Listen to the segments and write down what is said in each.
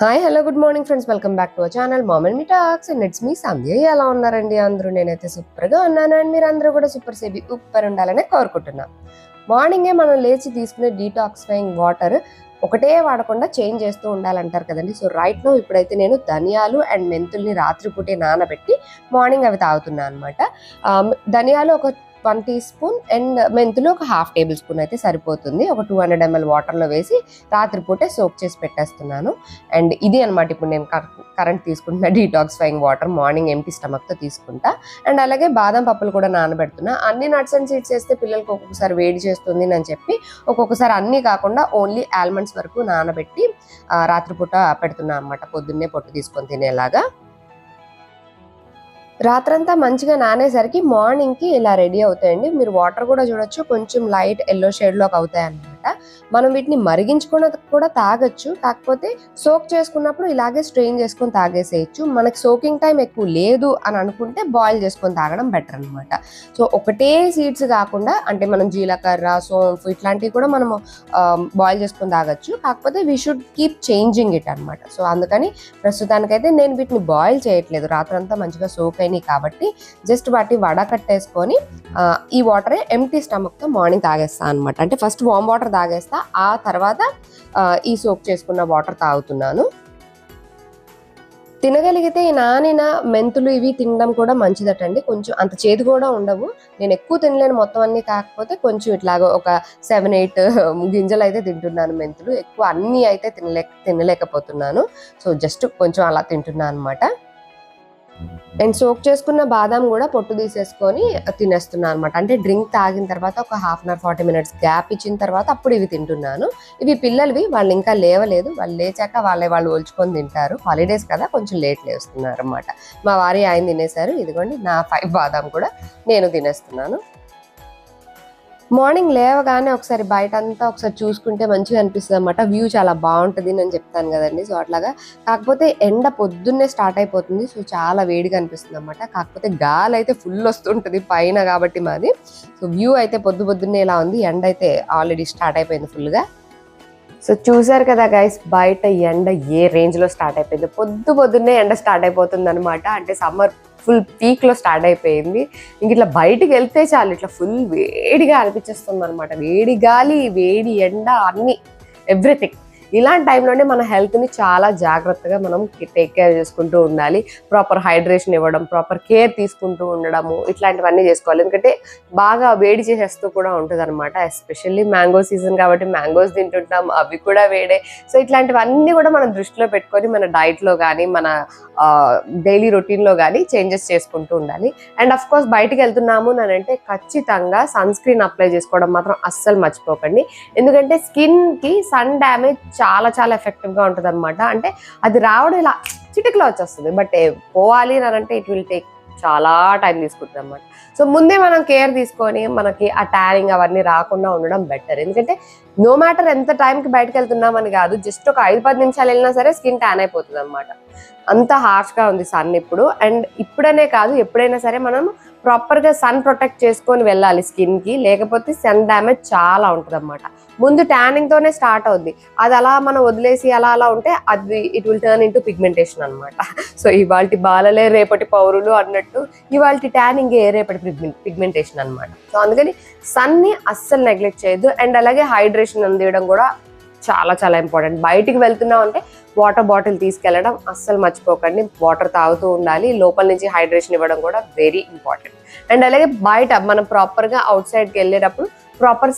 Hi hello good morning friends, welcome back to our channel mom and me talks and it's me Sandhya. ఎలా ఉన్నారండి అందరూ? నేనైతే సూపర్గా ఉన్నాను అండ్ మీరు అందరూ కూడా సూపర్ ఉండాలని కోరుకుంటున్నాను. మార్నింగే మనం లేచి తీసుకునే డీటాక్సిఫైయింగ్ వాటర్ ఒకటే వాడకుండా చేంజ్ చేస్తూ ఉండాలంటారు కదండి. సో రైట్ నో ఇప్పుడైతే నేను ధనియాలు అండ్ మెంతుల్ని రాత్రిపూటే నానబెట్టి మార్నింగ్ అవి తాగుతున్నాను అనమాట. ధనియాలు ఒక 1 టీ స్పూన్ అండ్ మెంతులు ఒక ½ టేబుల్ స్పూన్ అయితే సరిపోతుంది. ఒక 200 ml వాటర్లో వేసి రాత్రిపూటే సోక్ చేసి పెట్టేస్తున్నాను. అండ్ ఇది అనమాట ఇప్పుడు నేను కరెంట్ తీసుకుంటున్న డీటాక్సిఫైయింగ్ వాటర్. మార్నింగ్ ఎంటీ స్టమక్తో తీసుకుంటా. అండ్ అలాగే బాదం పప్పులు కూడా నానబెడుతున్నా. అన్ని నట్స్ అండ్ సీడ్స్ వేస్తే పిల్లలకి ఒక్కొక్కసారి వేడి చేస్తుంది అని చెప్పి ఒక్కొక్కసారి అన్నీ కాకుండా ఓన్లీ ఆల్మండ్స్ వరకు నానబెట్టి రాత్రిపూట పెడుతున్నా అనమాట, పొద్దున్నే పొట్టు తీసుకొని తినేలాగా. రాత్రంతా మంచిగా నానేసరికి మార్నింగ్కి ఇలా రెడీ అవుతాయండి. మీరు వాటర్ కూడా చూడొచ్చు, కొంచెం లైట్ ఎల్లో షేడ్లోకి అవుతాయి అన్నమాట. మనం వీటిని మరిగించుకున్న కూడా తాగొచ్చు, కాకపోతే సోక్ చేసుకున్నప్పుడు ఇలాగే స్ట్రెయిన్ చేసుకొని తాగేసేయచ్చు. మనకి సోకింగ్ టైం ఎక్కువ లేదు అని అనుకుంటే బాయిల్ చేసుకొని తాగడం బెటర్ అనమాట. సో ఒకటే సీడ్స్ కాకుండా అంటే మనం జీలకర్ర, సోంపు ఇట్లాంటివి కూడా మనము బాయిల్ చేసుకొని తాగొచ్చు, కాకపోతే we should keep changing it అనమాట. సో అందుకని ప్రస్తుతానికైతే నేను వీటిని బాయిల్ చేయట్లేదు. రాత్రంతా మంచిగా సోక్ అయినాయి కాబట్టి జస్ట్ వాటి వడకట్టేసుకొని ఈ వాటరే ఎంటీ స్టమక్తో మార్నింగ్ తాగేస్తాను అనమాట. అంటే ఫస్ట్ వామ్ వాటర్ తాగేస్తా, ఆ తర్వాత ఈ సోక్ చేసుకున్న వాటర్ తాగుతున్నాను. తినగలిగితే ఈ నానిన మెంతులు ఇవి తినడం కూడా మంచిదటండి. కొంచెం అంత చేదు కూడా ఉండవు. నేను ఎక్కువ తినలేను మొత్తం అన్ని, కాకపోతే కొంచెం ఇట్లాగో ఒక 7-8 గింజలు అయితే తింటున్నాను మెంతులు. ఎక్కువ అన్నీ అయితే తినలేకపోతున్నాను. సో జస్ట్ కొంచెం అలా తింటున్నాను అనమాట. అండ్ సోక్ చేసుకున్న బాదం కూడా పొట్టు తీసేసుకొని తినేస్తున్నాను అనమాట. అంటే డ్రింక్ తాగిన తర్వాత ఒక 1/2 అవర్ 40 minutes గ్యాప్ ఇచ్చిన తర్వాత అప్పుడు ఇవి తింటున్నాను. ఇవి పిల్లలవి, వాళ్ళు ఇంకా లేవలేదు. వాళ్ళు లేచాక వాళ్ళు ఒలుచుకొని తింటారు. హాలిడేస్ కదా, కొంచెం లేట్ లేస్తున్నారు అనమాట. మా వారి ఆయన తినేశారు. ఇదిగోండి నా 5 బాదం కూడా నేను తినేస్తున్నాను. మార్నింగ్ లేవగానే ఒకసారి బయట అంతా ఒకసారి చూసుకుంటే మంచిగా అనిపిస్తుంది అనమాట. వ్యూ చాలా బాగుంటుంది నేను చెప్తాను కదండి. సో అట్లాగా, కాకపోతే ఎండ పొద్దున్నే స్టార్ట్ అయిపోతుంది. సో చాలా వేడిగా అనిపిస్తుంది అనమాట. కాకపోతే గాలి అయితే ఫుల్ వస్తుంటుంది పైన కాబట్టి మాది. సో వ్యూ అయితే పొద్దున్నే ఇలా ఉంది. ఎండ అయితే ఆల్రెడీ స్టార్ట్ అయిపోయింది ఫుల్గా. సో చూసారు కదా గైస్, బయట ఎండ ఏ రేంజ్లో స్టార్ట్ అయిపోయింది. పొద్దున్నే ఎండ స్టార్ట్ అయిపోతుంది అనమాట. అంటే సమ్మర్ ఫుల్ పీక్లో స్టార్ట్ అయిపోయింది. ఇంక ఇట్లా బయటికి వెళ్తే చాలు ఇట్లా ఫుల్ వేడిగా అనిపించేస్తుంది అనమాట. వేడి గాలి, వేడి ఎండ, అన్నీ ఎవ్రీథింగ్. ఇలాంటి టైంలోనే మన హెల్త్ని చాలా జాగ్రత్తగా మనం టేక్ కేర్ చేసుకుంటూ ఉండాలి. ప్రాపర్ హైడ్రేషన్ ఇవ్వడం, ప్రాపర్ కేర్ తీసుకుంటూ ఉండడము, ఇట్లాంటివన్నీ చేసుకోవాలి. ఎందుకంటే బాగా వేడి చేసేస్తూ కూడా ఉంటుంది అనమాట. ఎస్పెషల్లీ మ్యాంగో సీజన్ కాబట్టి మ్యాంగోస్ తింటుంటాం, అవి కూడా వేడే. సో ఇట్లాంటివన్నీ కూడా మనం దృష్టిలో పెట్టుకొని మన డైట్లో కానీ మన డైలీ రొటీన్లో కానీ చేంజెస్ చేసుకుంటూ ఉండాలి. అండ్ అఫ్ కోర్స్ బయటికి వెళ్తున్నాము అని అంటే ఖచ్చితంగా సన్ స్క్రీన్ అప్లై చేసుకోవడం మాత్రం అస్సలు మర్చిపోకండి. ఎందుకంటే స్కిన్కి సన్ డ్యామేజ్ చాలా చాలా ఎఫెక్టివ్గా ఉంటుంది అనమాట. అంటే అది రావడం ఇలా చిటికలో వచ్చేస్తుంది, బట్ పోవాలి అని అంటే ఇట్ విల్ టేక్ చాలా టైం తీసుకుంటుంది అనమాట. సో ముందే మనం కేర్ తీసుకొని మనకి ఆ ట్యానింగ్ అవన్నీ రాకుండా ఉండడం బెటర్. ఎందుకంటే నో మ్యాటర్ ఎంత టైంకి బయటకు వెళ్తున్నామని కాదు, జస్ట్ ఒక 5-10 నిమిషాలు వెళ్ళినా సరే స్కిన్ ట్యాన్ అయిపోతుంది అనమాట. అంత హార్ష్గా ఉంది సన్ ఇప్పుడు. అండ్ ఇప్పుడనే కాదు, ఎప్పుడైనా సరే మనం ప్రాపర్గా సన్ ప్రొటెక్ట్ చేసుకొని వెళ్ళాలి స్కిన్కి, లేకపోతే సన్ డ్యామేజ్ చాలా ఉంటుంది అనమాట. ముందు ట్యానింగ్తోనే స్టార్ట్ అవుద్ది. అది అలా మనం వదిలేసి అలా ఉంటే అది it will turn into pigmentation అనమాట. సో ఇవాళ బాలలే రేపటి పౌరులు అన్నట్టు ఇవాళ ట్యానింగ్ రేపటి పిగ్మెంటేషన్ అనమాట. సో అందుకని సన్ని అస్సలు నెగ్లెక్ట్ చేయొద్దు. అండ్ అలాగే హైడ్రేషన్ అందియడం కూడా చాలా చాలా ఇంపార్టెంట్. బయటికి వెళ్తున్నాం అంటే వాటర్ బాటిల్ తీసుకెళ్ళడం అస్సలు మర్చిపోకండి. వాటర్ తాగుతూ ఉండాలి. లోపల నుంచి హైడ్రేషన్ ఇవ్వడం కూడా వెరీ ఇంపార్టెంట్. అండ్ అలాగే బయట మనం ప్రాపర్గా అవుట్ సైడ్కి వెళ్ళేటప్పుడు ప్రాపర్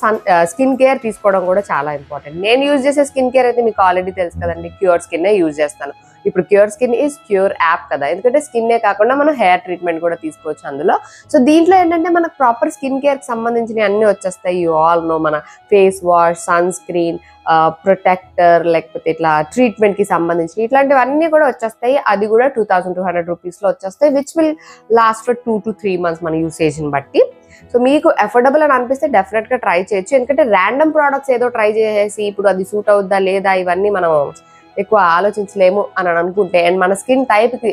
స్కిన్ కేర్ తీసుకోవడం కూడా చాలా ఇంపార్టెంట్. నేను యూజ్ చేసే స్కిన్ కేర్ అయితే మీకు ఆల్రెడీ తెలుసు కదండి, క్యూర్ స్కిన్నే యూజ్ చేస్తాను. ఇప్పుడు cure skin is cure app కదా, ఎందుకంటే స్కిన్నే కాకుండా మనం హెయిర్ ట్రీట్మెంట్ కూడా తీసుకోవచ్చు అందులో. సో దీంట్లో ఏంటంటే మనకు ప్రాపర్ స్కిన్ కేర్కి సంబంధించినవి అన్నీ వచ్చేస్తాయి. యూ ఆల్ నో, మన face wash, sunscreen, protector, లేకపోతే ఇట్లా ట్రీట్మెంట్కి సంబంధించి ఇట్లాంటివన్నీ కూడా వచ్చేస్తాయి. అది కూడా 2200 రూపీస్లో వచ్చేస్తాయి, which will last for 2 to 3 months మన యూసేజ్ని బట్టి. సో మీకు అఫోర్డబుల్ అని అనిపిస్తే డెఫినెట్గా ట్రై చేయొచ్చు. ఎందుకంటే ర్యాండమ్ ప్రోడక్ట్స్ ఏదో ట్రై చేసేసి ఇప్పుడు అది సూట్ అవుద్దా లేదా ఇవన్నీ మనం ఎక్కువ ఆలోచించలేము అని అనుకుంటే, అండ్ మన స్కిన్ టైప్కి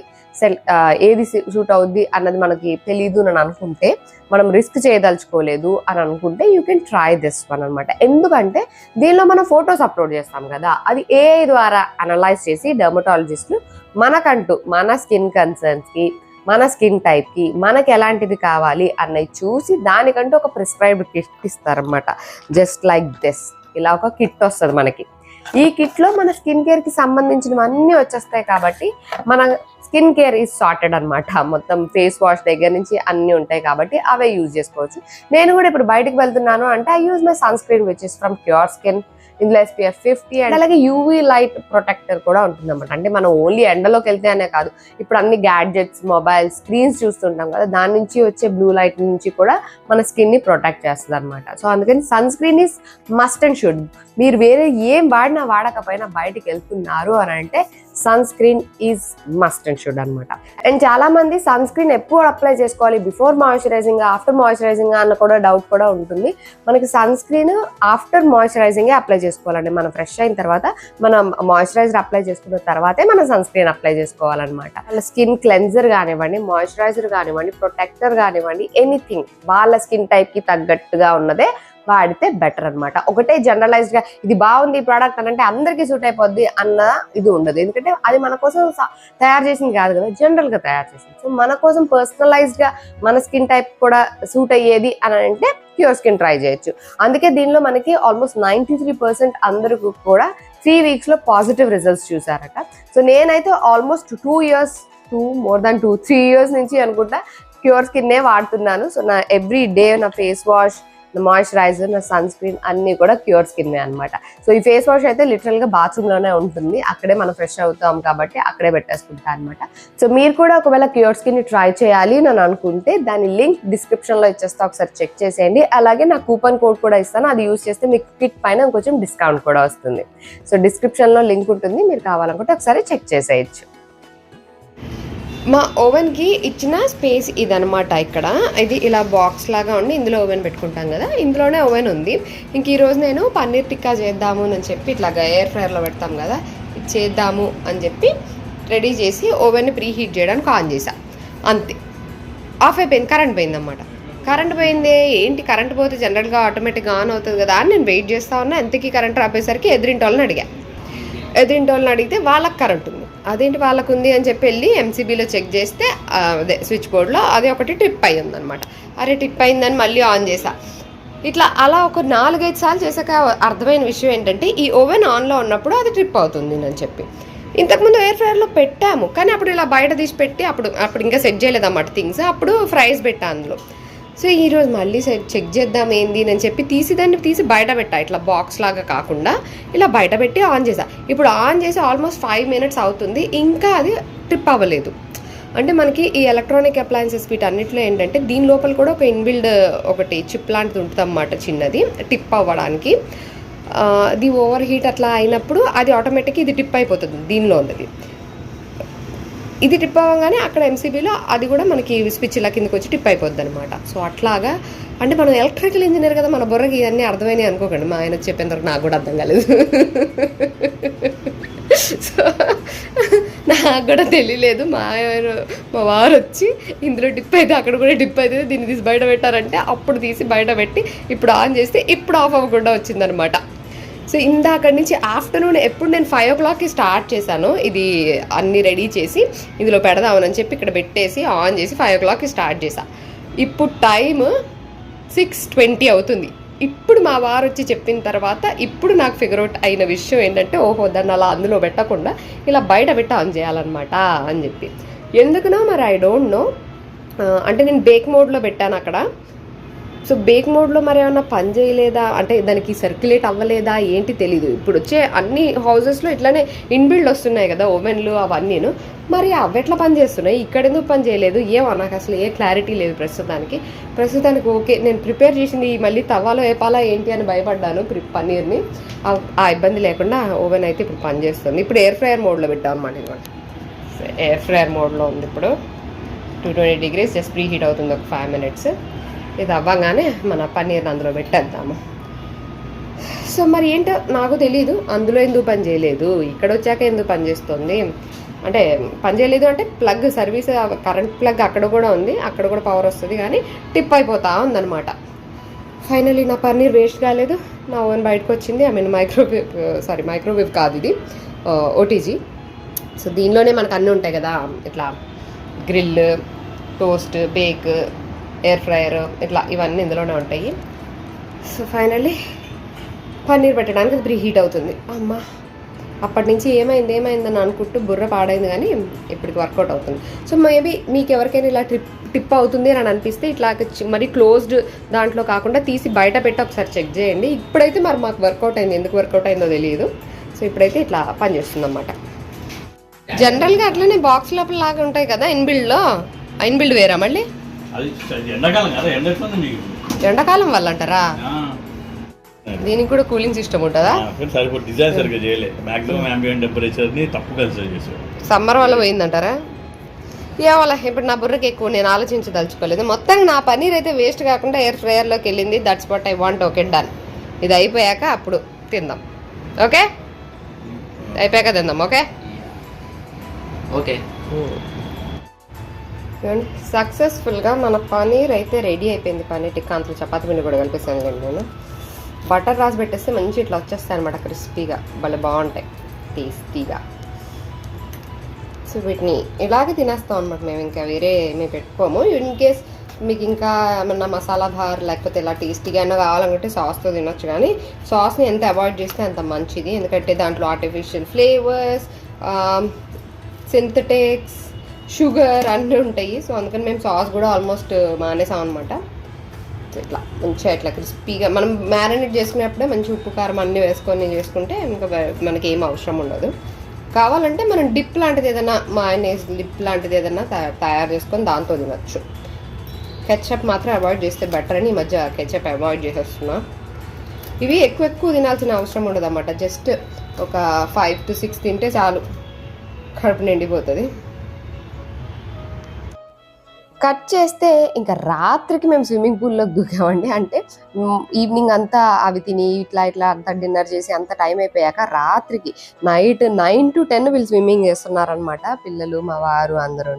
ఏది సూట్ అవుద్ది అన్నది మనకి తెలియదు అని అనుకుంటే, మనం రిస్క్ చేయదలుచుకోలేదు అని అనుకుంటే you can try this one అనమాట. ఎందుకంటే దీనిలో మనం ఫొటోస్ అప్లోడ్ చేస్తాం కదా, అది AI ద్వారా అనలైజ్ చేసి డెర్మటాలజిస్టులు మనకంటూ మన స్కిన్ కన్సర్న్స్కి, మన స్కిన్ టైప్కి, మనకి ఎలాంటిది కావాలి అన్నది చూసి దానికంటూ ఒక ప్రిస్క్రైబ్డ్ కిట్ ఇస్తారనమాట. జస్ట్ లైక్ దిస్, ఇలా ఒక కిట్ వస్తుంది మనకి. ఈ కిట్లో మన స్కిన్ కేర్కి సంబంధించినవన్నీ వచ్చేస్తాయి కాబట్టి మన స్కిన్ కేర్ ఈజ్ సార్టెడ్ అనమాట. మొత్తం ఫేస్ వాష్ దగ్గర నుంచి అన్నీ ఉంటాయి కాబట్టి అవే యూజ్ చేసుకోవచ్చు. నేను కూడా ఇప్పుడు బయటకు వెళ్తున్నాను అంటే I use my son screen which is from cure skin. ఇందులో SPF 50 అండ్ అలాగే UV లైట్ ప్రొటెక్టర్ కూడా ఉంటుంది అనమాట. అంటే మనం ఓన్లీ ఎండలోకి వెళ్తే అనే కాదు, ఇప్పుడు అన్ని గ్యాడ్జెట్స్, మొబైల్ స్క్రీన్స్ చూస్తుంటాం కదా, దాని నుంచి వచ్చే బ్లూ లైట్ నుంచి కూడా మన స్కిన్ ని ప్రొటెక్ట్ చేస్తుంది అనమాట. సో అందుకని sunscreen is must and should. మీరు వేరే ఏం వాడినా వాడకపోయినా బయటికి వెళ్తున్నారు అని అంటే sunscreen is must and should అనమాట. అండ్ చాలా మంది సన్ స్క్రీన్ ఎప్పుడు అప్లై చేసుకోవాలి, బిఫోర్ మాయిశ్చరైజింగ్, ఆఫ్టర్ మాయిశ్చరైజింగ్ అన్న కూడా డౌట్ కూడా ఉంటుంది. మనకి sunscreen after moisturising apply చేసుకోవాలండి. మనం ఫ్రెష్ అయిన తర్వాత మనం మాయిశ్చరైజర్ అప్లై చేసుకున్న తర్వాతే మనం సన్ స్క్రీన్ అప్లై చేసుకోవాలన్నమాట. వాళ్ళ స్కిన్ క్లెన్జర్ కానివ్వండి, మాయిశ్చరైజర్ కానివ్వండి, ప్రొటెక్టర్ కానివ్వండి, ఎనీథింగ్ వాళ్ళ స్కిన్ టైప్ కి తగ్గట్టుగా ఉన్నదే వాడితే బెటర్ అనమాట. ఒకటే జనరలైజ్డ్ గా ఇది బాగుంది ఈ ప్రోడక్ట్ అని అంటే అందరికీ సూట్ అయిపోద్ది అన్న ఇది ఉండదు. ఎందుకంటే అది మన కోసం తయారు చేసింది కాదు కదా, జనరల్ గా తయారు చేసింది. సో మన కోసం పర్సనలైజ్డ్ గా మన స్కిన్ టైప్ కూడా సూట్ అయ్యేది అని అంటే క్యూర్ స్కిన్ ట్రై చేయొచ్చు. అందుకే దీనిలో మనకి ఆల్మోస్ట్ 93% అందరికీ కూడా 3 weeks లో పాజిటివ్ రిజల్ట్స్ చూసారట. సో నేనైతే almost 2 years, more than 2-3 years నుంచి అనుకుంటా క్యూర్ స్కిన్నే వాడుతున్నాను. సో నా ఎవ్రీ డే నా ఫేస్ వాష్, నా మాయిశ్చరైజర్, నా సన్ స్క్రీన్ అన్ని కూడా క్యూర్ స్కిన్ అనమాట. సో ఈ ఫేస్ వాష్ అయితే లిటరల్ గా బాత్రూమ్ లోనే ఉంటుంది, అక్కడే మనం ఫ్రెష్ అవుతాం కాబట్టి అక్కడే పెట్టేసుకుంటాం అనమాట. సో మీరు కూడా ఒకవేళ క్యూర్ స్కిన్ ని ట్రై చేయాలి అని అనుకుంటే దాని లింక్ డిస్క్రిప్షన్ లో ఇచ్చేస్తా, ఒకసారి చెక్ చేసేయండి. అలాగే నా కూపన్ కోడ్ కూడా ఇస్తాను, అది యూజ్ చేస్తే మీకు కిట్ పైన కొంచెం డిస్కౌంట్ కూడా వస్తుంది. సో డిస్క్రిప్షన్ లో లింక్ ఉంటుంది, మీరు కావాలనుకుంటే ఒకసారి చెక్ చేసేయచ్చు. మా ఓవెన్కి ఇచ్చిన స్పేస్ ఇదనమాట. ఇక్కడ ఇది ఇలా బాక్స్ లాగా ఉండి ఇందులో ఓవెన్ పెట్టుకుంటాం కదా, ఇందులోనే ఓవెన్ ఉంది. ఇంక ఈరోజు నేను పన్నీర్ టిక్కా చేద్దాము అని చెప్పి ఇట్లాగా ఎయిర్ ఫ్రైయర్లో పెడతాం కదా, ఇది చేద్దాము అని చెప్పి రెడీ చేసి ఓవెన్ని ప్రీ హీట్ చేయడానికి ఆన్ చేసా. అంతే, ఆఫ్ అయిపోయింది, కరెంట్ పోయింది అన్నమాట. కరెంట్ పోయింది ఏంటి, కరెంట్ పోతే జనరల్గా ఆటోమేటిక్గా ఆన్ అవుతుంది కదా అని నేను వెయిట్ చేస్తా ఉన్నా. ఎంతకీ కరెంట్ రాపేసరికి ఎదురింటి వాళ్ళని అడిగితే వాళ్ళకి కరెంట్ ఉంది. అదేంటి వాళ్ళకు ఉంది అని చెప్పి వెళ్ళి MCBలో చెక్ చేస్తే అదే స్విచ్ బోర్డ్లో అదే ఒకటి ట్రిప్ అయ్యి ఉందనమాట. అరే ట్రిప్ అయిందని మళ్ళీ ఆన్ చేసా. ఇట్లా అలా ఒక 4-5 సార్లు చేశాక అర్థమైన విషయం ఏంటంటే ఈ ఓవెన్ ఆన్లో ఉన్నప్పుడు అది ట్రిప్ అవుతుంది అని చెప్పి. ఇంతకుముందు ఎయిర్ ఫ్రైయర్లో పెట్టాము, కానీ అప్పుడు ఇలా బయట తీసి పెట్టి అప్పుడు ఇంకా సెట్ చేయలేదు అన్నమాట థింగ్స్. అప్పుడు ఫ్రైస్ పెట్టా అందులో. సో ఈరోజు మళ్ళీ చెక్ చేద్దాం ఏంది అని చెప్పి దాన్ని తీసి బయట పెట్టా, ఇట్లా బాక్స్ లాగా కాకుండా ఇలా బయట పెట్టి ఆన్ చేసా. ఇప్పుడు ఆన్ చేసి ఆల్మోస్ట్ 5 minutes అవుతుంది, ఇంకా అది ట్రిప్ అవ్వలేదు. అంటే మనకి ఈ ఎలక్ట్రానిక్ అప్లయన్సెస్ వీటన్నిటిలో ఏంటంటే దీని లోపల కూడా ఒక ఇన్బిల్డ్ ఒకటి చిప్ లాంటిది ఉంటుంది అన్నమాట, చిన్నది టిప్ అవ్వడానికి. అది ఓవర్ హీట్ అట్లా అయినప్పుడు అది ఆటోమేటిక్గా ఇది టిప్ అయిపోతుంది దీనిలో ఉన్నది. ఇది టిప్ అవ్వగానే అక్కడ MCBలో అది కూడా మనకి స్విచ్ ఇలా కిందకి వచ్చి టిప్ అయిపోద్ది అనమాట. సో అట్లాగా అంటే మనం ఎలక్ట్రికల్ ఇంజనీర్ కదా, మన బుర్రకి ఇవన్నీ అర్థమైనాయి అనుకోకండి. మా ఆయన చెప్పేంతవరకు నాకు కూడా అర్థం కాలేదు. సో నాకు కూడా తెలియలేదు. మా వారు వచ్చి ఇందులో డిప్ అయితే అక్కడ కూడా డిప్ అవుతుంది, దీన్ని తీసి బయట పెట్టారంటే అప్పుడు తీసి బయట పెట్టి ఇప్పుడు ఆన్ చేస్తే ఇప్పుడు ఆఫ్ అవ్వకుండా వచ్చిందనమాట. సో ఇందాకడి నుంచి ఆఫ్టర్నూన్ ఎప్పుడు నేను 5 o'clockకి స్టార్ట్ చేశాను ఇది అన్నీ రెడీ చేసి ఇందులో పెడదామని చెప్పి ఇక్కడ పెట్టేసి ఆన్ చేసి 5 o'clockకి స్టార్ట్ చేశా. ఇప్పుడు టైం 6:20 అవుతుంది. ఇప్పుడు మా వారు వచ్చి చెప్పిన తర్వాత ఇప్పుడు నాకు ఫిగర్ అవుట్ అయిన విషయం ఏంటంటే ఓహో దాన్ని అలా అందులో పెట్టకుండా ఇలా బయట పెట్టి ఆన్ చేయాలన్నమాట అని చెప్పి. ఎందుకునో మరి ఐ డోంట్ నో. అంటే నేను బేక్ మోడ్లో పెట్టాను అక్కడ. సో బేక్ మోడ్లో మరి ఏమన్నా పని చేయలేదా అంటే దానికి సర్క్యులేట్ అవ్వలేదా ఏంటి తెలీదు. ఇప్పుడు వచ్చే అన్ని హౌజెస్లో ఇట్లానే ఇన్బిల్డ్ వస్తున్నాయి కదా ఓవెన్లు అవన్నీను, మరి అవి ఎట్లా పని చేస్తున్నాయి, ఇక్కడ ఎందుకు పని చేయలేదు ఏమో నాకు అసలు ఏ క్లారిటీ లేదు ప్రస్తుతానికి. ఓకే నేను ప్రిపేర్ చేసింది మళ్ళీ తవ్వాలో వేపాలా ఏంటి అని భయపడ్డాను పన్నీర్ని. ఆ ఇబ్బంది లేకుండా ఓవెన్ అయితే ఇప్పుడు పని చేస్తుంది. ఇప్పుడు ఎయిర్ ఫ్రైయర్ మోడ్లో పెట్టాం అనమాట. ఇదిగోండి ఎయిర్ ఫ్రైయర్ మోడ్లో ఉంది. ఇప్పుడు 220 degrees జస్ట్ ప్రీ హీట్ అవుతుంది ఒక 5 minutes. ఇది అవ్వగానే మన పన్నీర్ని అందులో పెట్టేద్దాము. సో మరి ఏంటో నాకు తెలీదు, అందులో ఎందుకు పని చేయలేదు, ఇక్కడ వచ్చాక ఎందుకు పని చేస్తుంది అంటే పని చేయలేదు అంటే ప్లగ్ సర్వీస్ కరెంట్ ప్లగ్ అక్కడ కూడా ఉంది, అక్కడ కూడా పవర్ వస్తుంది కానీ టిప్ అయిపోతా ఉందన్నమాట. ఫైనలీ నా పన్నీర్ వేస్ట్ కాలేదు, నా ఓవెన్ బయటకు వచ్చింది. ఐ మీన్ మైక్రోవేవ్ కాదు ఇది, ఓటీజీ. సో దీనిలోనే మనకు అన్నీ ఉంటాయి కదా, ఇట్లా grill, toast, bake, air fryer, ఇట్లా ఇవన్నీ ఇందులోనే ఉంటాయి. సో ఫైనల్లీ పన్నీర్ పెట్టడానికి ప్రీ హీట్ అవుతుంది. అమ్మ అప్పటి నుంచి ఏమైందని అనుకుంటూ బుర్ర పాడైంది కానీ ఇప్పటికి వర్కౌట్ అవుతుంది. సో మేబీ మీకు ఎవరికైనా ఇలా టిప్ అవుతుంది అని అనిపిస్తే ఇట్లా మరి క్లోజ్డ్ దాంట్లో కాకుండా తీసి బయట పెట్టి ఒకసారి చెక్ చేయండి. ఇప్పుడైతే మరి మాకు వర్కౌట్ అయింది, ఎందుకు వర్కౌట్ అయిందో తెలియదు. సో ఇప్పుడైతే ఇట్లా పనిచేస్తుంది అన్నమాట. జనరల్గా అట్లనే బాక్స్ లోపల లాగా ఉంటాయి కదా ఇన్బిల్డ్ వేరా మళ్ళీ ఎండాకాలం వల్ల అంటారా? దీనికి కూడా కూలింగ్ సిస్టమ్ ఉంటుందా? సమ్మర్ వల్ల పోయిందంటారా? ఏమోలా, ఇప్పుడు నా బుర్రకి ఎక్కువ నేను ఆలోచించదలుచుకోలేదు. మొత్తానికి నా పన్నీర్ అయితే వేస్ట్ కాకుండా ఎయిర్ ఫ్రైయర్లోకి వెళ్ళింది. That's what I want. Okay done. ఇది అయిపోయాక అప్పుడు తిందాం. ఓకే అయిపోయాక తిందాం. ఓకే ఓకే సక్సెస్ఫుల్గా మన పన్నీర్ అయితే రెడీ అయిపోయింది. పన్నీర్ టిక్కా అంతా చపాతి పిండి కూడా కలిపిస్తాను కానీ నేను బటర్ రాసి పెట్టేస్తే మంచి ఇట్లా వచ్చేస్తాయి అనమాట, క్రిస్పీగా భలే బాగుంటాయి, టేస్టీగా. సో వీటిని ఇలాగే తినేస్తాం అనమాట మేము, ఇంకా వేరే మేము పెట్టుకోము. ఇన్ కేస్ మీకు ఇంకా ఏమన్నా మసాలా బార్ లేకపోతే ఇలా టేస్టీగా అయినా కావాలనుకుంటే సాస్తో తినొచ్చు, కానీ సాస్ని ఎంత అవాయిడ్ చేస్తే అంత మంచిది. ఎందుకంటే దాంట్లో ఆర్టిఫిషియల్ ఫ్లేవర్స్, సింథటిక్స్, షుగర్ అన్నీ ఉంటాయి. సో అందుకని మేము సాస్ కూడా ఆల్మోస్ట్ మానేసాం అనమాట. ఇట్లా మంచిగా ఇట్లా క్రిస్పీగా మనం మ్యారినేట్ చేసుకునేప్పుడే మంచి ఉప్పు కారం అన్నీ వేసుకొని చేసుకుంటే ఇంకా మనకి ఏం అవసరం ఉండదు. కావాలంటే మనం డిప్ లాంటిది ఏదైనా మయోనీస్ డిప్ లాంటిది ఏదైనా తయారు చేసుకొని దాంతో తినచ్చు. కెచప్ మాత్రం అవాయిడ్ చేస్తే బెటర్ అని ఈ మధ్య కెచప్ అవాయిడ్ చేసేస్తున్నా. ఇవి ఎక్కువ తినాల్సిన అవసరం ఉండదు అన్నమాట. జస్ట్ ఒక 5 to 6 తింటే చాలు, కడుపు నిండిపోతుంది. కట్ చేస్తే ఇంకా రాత్రికి మేము స్విమ్మింగ్ పూల్లోకి దూకామండి. అంటే ఈవినింగ్ అంతా అవి తిని ఇట్లా అంతా డిన్నర్ చేసి అంత టైం అయిపోయాక రాత్రికి నైట్ 9 to 10 వీళ్ళు స్విమ్మింగ్ చేస్తున్నారనమాట, పిల్లలు మా వారు అందరూ.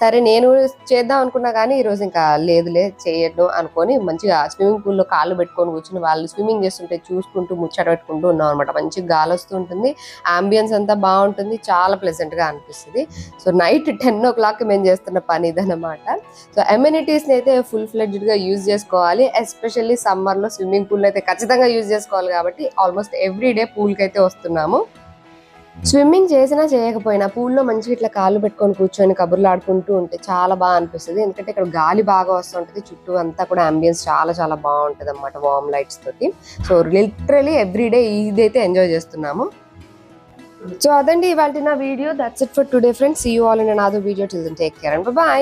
సరే నేను చేద్దాం అనుకున్నా కానీ ఈరోజు ఇంకా లేదులే చేయడం అనుకొని మంచిగా స్విమ్మింగ్ పూల్లో కాళ్ళు పెట్టుకొని కూర్చుని వాళ్ళు స్విమ్మింగ్ చేస్తుంటే చూసుకుంటూ ముచ్చట పెట్టుకుంటూ ఉన్నాం అనమాట. మంచిగా గాలి వస్తూ ఉంటుంది, అంబియన్స్ అంతా బాగుంటుంది, చాలా ప్లెజెంట్గా అనిపిస్తుంది. సో నైట్ 10 o'clock మేము చేస్తున్న పని ఇదనమాట. సో అమ్యూనిటీస్ని అయితే ఫుల్ ఫ్లెడ్జ్డ్గా యూజ్ చేసుకోవాలి. ఎస్పెషల్లీ సమ్మర్లో స్విమ్మింగ్ పూల్ అయితే ఖచ్చితంగా యూజ్ చేసుకోవాలి కాబట్టి ఆల్మోస్ట్ ఎవ్రీ డే పూల్కి అయితే వస్తున్నాము. స్విమ్మింగ్ చేసినా చేయకపోయినా పూల్లో మంచిగా ఇట్లా కాళ్ళు పెట్టుకొని కూర్చొని కబుర్లు ఆడుకుంటూ ఉంటే చాలా బాగా అనిపిస్తుంది. ఎందుకంటే ఇక్కడ గాలి బాగా వస్తుంటుంది, చుట్టూ అంతా కూడా అంబియన్స్ చాలా బాగుంటుంది అన్నమాట వార్మ్ లైట్స్ తోటి. సో లిటరలీ ఎవ్రీ డే ఇదైతే ఎంజాయ్ చేస్తున్నాము. సో అదండి ఇవాళ నా video. That's it for today friends. See you all in another video. Till then take care and by.